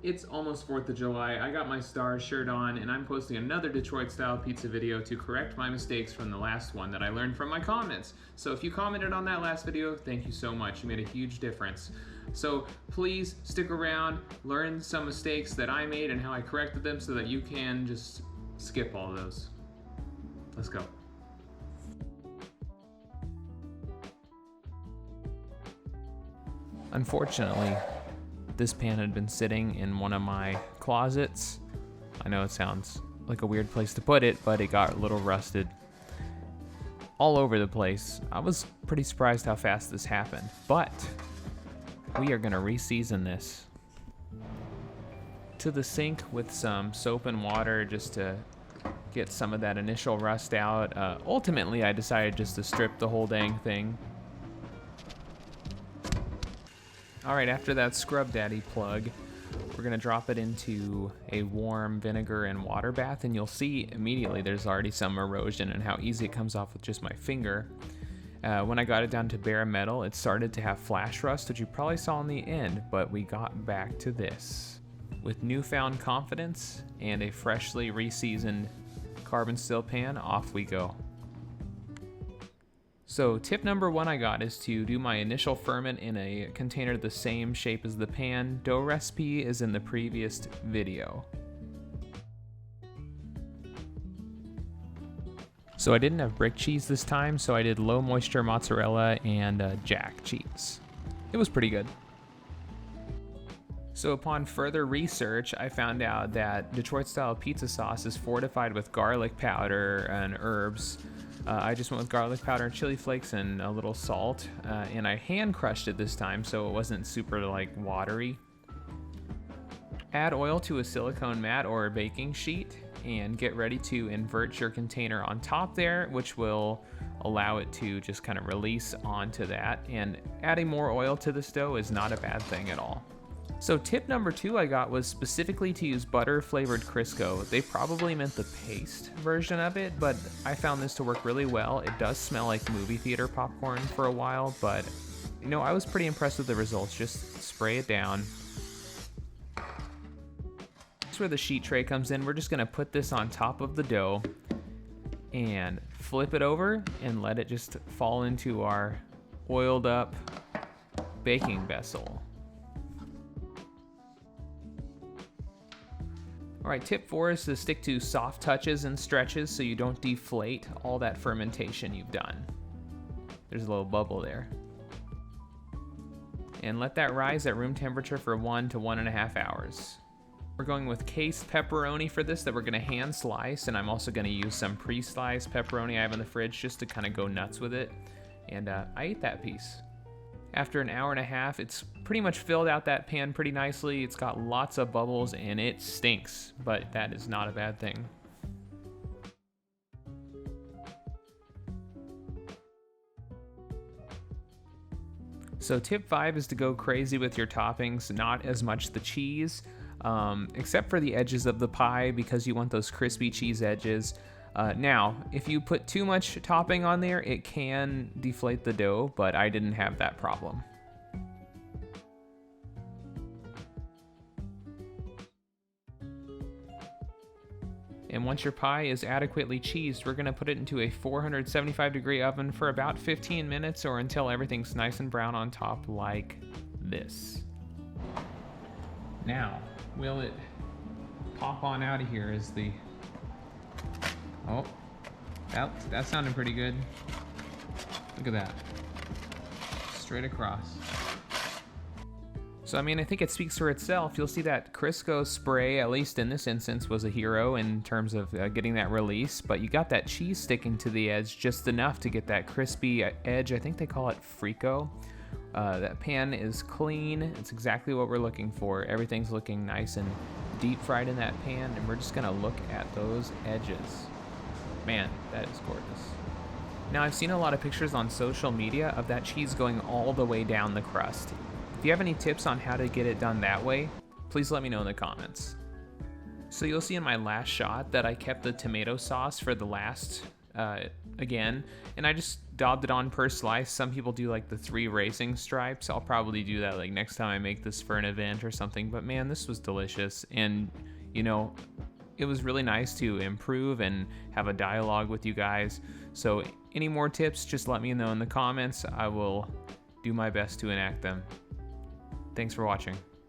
It's almost 4th of July. I got my Stars shirt on, and I'm posting another Detroit-style pizza video to correct my mistakes from the last one that I learned from my comments. So if you commented on that last video, thank you so much. You made a huge difference. So please stick around, learn some mistakes that I made and how I corrected them so that you can just skip all those. Let's go. Unfortunately, this pan had been sitting in one of my closets. I know it sounds like a weird place to put it, but it got a little rusted all over the place. I was pretty surprised how fast this happened, but we are gonna re-season this. To the sink with some soap and water just to get some of that initial rust out. Ultimately, I decided just to strip the whole dang thing. All right, after that Scrub Daddy plug, we're gonna drop it into a warm vinegar and water bath, and you'll see immediately there's already some erosion and how easy it comes off with just my finger. When I got it down to bare metal, it started to have flash rust, which you probably saw in the end, but we got back to this. With newfound confidence and a freshly re-seasoned carbon steel pan, off we go. So tip number 1 I got is to do my initial ferment in a container the same shape as the pan. Dough recipe is in the previous video. So I didn't have brick cheese this time, so I did low moisture mozzarella and jack cheese. It was pretty good. So upon further research, I found out that Detroit style pizza sauce is fortified with garlic powder and herbs. I just went with garlic powder and chili flakes and a little salt, and I hand crushed it this time so it wasn't super like watery. Add oil to a silicone mat or a baking sheet and get ready to invert your container on top there, which will allow it to just kind of release onto that. And adding more oil to this dough is not a bad thing at all. So tip number 2 I got was specifically to use butter flavored Crisco. They probably meant the paste version of it, but I found this to work really well. It does smell like movie theater popcorn for a while, but you know, I was pretty impressed with the results. Just spray it down. That's where the sheet tray comes in. We're just gonna put this on top of the dough and flip it over and let it just fall into our oiled up baking vessel. All right, tip 4 is to stick to soft touches and stretches so you don't deflate all that fermentation you've done. There's a little bubble there. And let that rise at room temperature for 1 to 1.5 hours. We're going with cased pepperoni for this that we're gonna hand slice, and I'm also gonna use some pre-sliced pepperoni I have in the fridge just to kind of go nuts with it. And I ate that piece. After 1.5 hours, it's pretty much filled out that pan pretty nicely. It's got lots of bubbles and it stinks, but that is not a bad thing. So tip 5 is to go crazy with your toppings, not as much the cheese, except for the edges of the pie because you want those crispy cheese edges. Now, if you put too much topping on there, it can deflate the dough, but I didn't have that problem. And once your pie is adequately cheesed, we're gonna put it into a 475-degree oven for about 15 minutes or until everything's nice and brown on top like this. Now, will it pop on out of here as the... Oh, that sounded pretty good. Look at that. Straight across. So, I mean, I think it speaks for itself. You'll see that Crisco spray, at least in this instance, was a hero in terms of getting that release. But you got that cheese sticking to the edge just enough to get that crispy edge. I think they call it frico. That pan is clean. It's exactly what we're looking for. Everything's looking nice and deep fried in that pan. And we're just going to look at those edges. Man, that is gorgeous. Now, I've seen a lot of pictures on social media of that cheese going all the way down the crust. If you have any tips on how to get it done that way, please let me know in the comments. So you'll see in my last shot that I kept the tomato sauce for the last again, and I just daubed it on per slice. Some people do like the 3 racing stripes. I'll probably do that like next time I make this for an event or something. But man, this was delicious, and you know, it was really nice to improve and have a dialogue with you guys. So any more tips, just let me know in the comments. I will do my best to enact them. Thanks for watching.